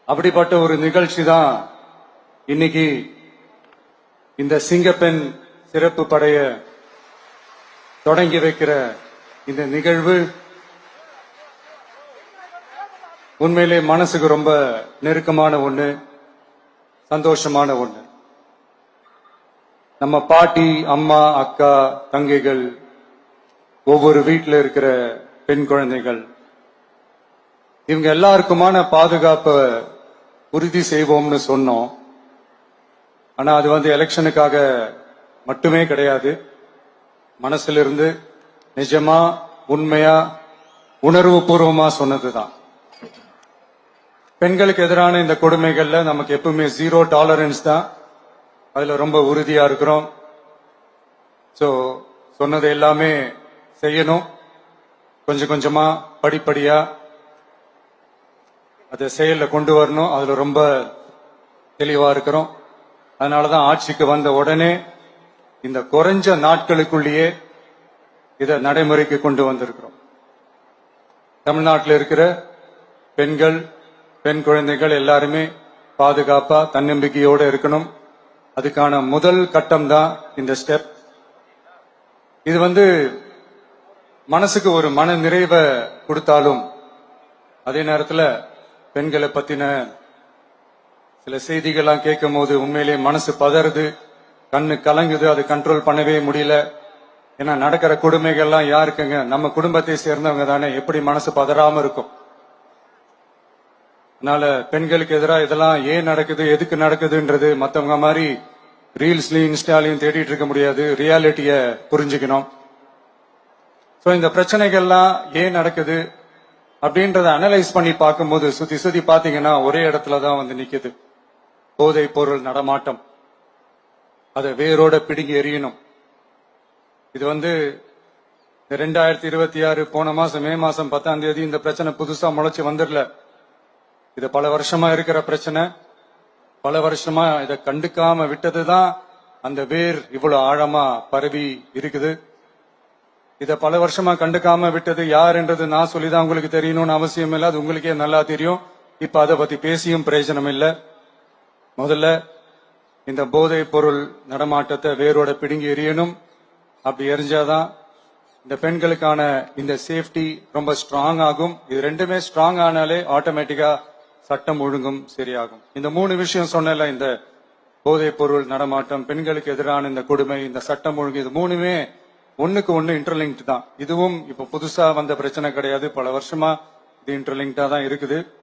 அப்படிப்பட்ட ஒரு நிகழ்ச்சி தான் இன்னைக்கு இந்த சிங்கப்பெண் சிறப்பு படைய தொடங்கி வைக்கிற இந்த நிகழ்வு உண்மையிலே மனசுக்கு ரொம்ப நெருக்கமான ஒண்ணு, சந்தோஷமான ஒண்ணு. நம்ம பாட்டி, அம்மா, அக்கா, தங்கைகள், ஒவ்வொரு வீட்டில் இருக்கிற பெண் குழந்தைகள், இவங்க எல்லாருக்குமான பாதுகாப்பை உறுதி செய்வோம்னு சொன்னோம். ஆனா அது எலெக்ஷனுக்காக மட்டுமே கிடையாது. மனசுல இருந்து நிஜமா, உண்மையா, உணர்வு பூர்வமா சொன்னதுதான். பெண்களுக்கு எதிரான இந்த கொடுமைகள்ல நமக்கு எப்பவுமே 0 டாலரன்ஸ் தான். அதுல ரொம்ப உறுதியா இருக்கிறோம். சோ சொன்னது எல்லாமே செய்யணும். கொஞ்சம் கொஞ்சமா, படிப்படியா அதை செயல்ல கொண்டு வரணும். அதுல ரொம்ப தெளிவா இருக்கிறோம். அதனாலதான் ஆட்சிக்கு வந்த உடனே இந்த குறைஞ்ச நாட்களுக்குள்ளேயே இதை நடைமுறைக்கு கொண்டு வந்திருக்கிறோம். தமிழ்நாட்டில் இருக்கிற பெண்கள், பெண் குழந்தைகள் எல்லாருமே பாதுகாப்பா, தன்னம்பிக்கையோட இருக்கணும். அதுக்கான முதல் கட்டம் தான் இந்த ஸ்டெப். இது மனசுக்கு ஒரு மன நிறைவை கொடுத்தாலும், அதே நேரத்தில் பெண்களை பத்தின சில செய்திகள்லாம் கேட்கும் போது உண்மையிலேயே மனசு பதறுது, கண்ணு கலங்குது. அது கண்ட்ரோல் பண்ணவே முடியல. ஏன்னா நடக்கிற கொடுமைகள்லாம் யாருக்குங்க? நம்ம குடும்பத்தை சேர்ந்தவங்க தானே. எப்படி மனசு பதறாம இருக்கும்? அதனால பெண்களுக்கு எதிராக இதெல்லாம் ஏன் நடக்குது, எதுக்கு நடக்குதுன்றது மத்தவங்க மாதிரி ரீல்ஸ்லயும் இன்ஸ்டாலையும் தேடிட்டு இருக்க முடியாது. ரியாலிட்டிய புரிஞ்சுக்கணும். சோ இந்த பிரச்சனைகள்லாம் ஏன் நடக்குது அப்படின்றத அனலைஸ் பண்ணி பார்க்கும்போது சுத்தி சுத்தி பாத்தீங்கன்னா ஒரே இடத்துலதான் நிக்குது. போதை பொருள் நடமாட்டம். அதை வேரோட பிடுங்கி எறியணும். இது 2026 போன மாசம் மே மாசம் 10ஆம் தேதி இந்த பிரச்சனை புதுசா முளைச்சு வந்துடல. இது பல வருஷமா இருக்கிற பிரச்சனை. பல வருஷமா இதை கண்டுக்காம விட்டதுதான் அந்த வேர் இவ்வளவு ஆழமா பரவி இருக்குது. இத பல வருஷமா கண்டுக்காம விட்டது யார் என்றது நான் சொல்லிதான் உங்களுக்கு தெரியணும்னு அவசியம் இல்லை. அது உங்களுக்கே நல்லா தெரியும். இப்ப அதை பத்தி பேசியும் பிரயோஜனம் இல்லை. முதல்ல இந்த போதை பொருள் நடமாட்டத்தை வேரோட பிடுங்கி எறியணும். அப்படி எரிஞ்சாதான் இந்த பெண்களுக்கான இந்த சேஃப்டி ரொம்ப ஸ்ட்ராங் ஆகும். இது ரெண்டுமே ஸ்ட்ராங் ஆனாலே ஆட்டோமேட்டிக்கா சட்டம் ஒழுங்கும் சரியாகும். இந்த 3 விஷயம் சொன்னல, இந்த போதை பொருள் நடமாட்டம், பெண்களுக்கு எதிரான இந்த கொடுமை, இந்த சட்டம் ஒழுங்கு, இது 3மே ஒண்ணுக்கு ஒண்ணு இன்டர்லிங்க்ட் தான். இதுவும் இப்ப புதுசா வந்த பிரச்சனை கிடையாது. பல வருஷமா இது இன்டர்லிங்க்டா தான் இருக்குது.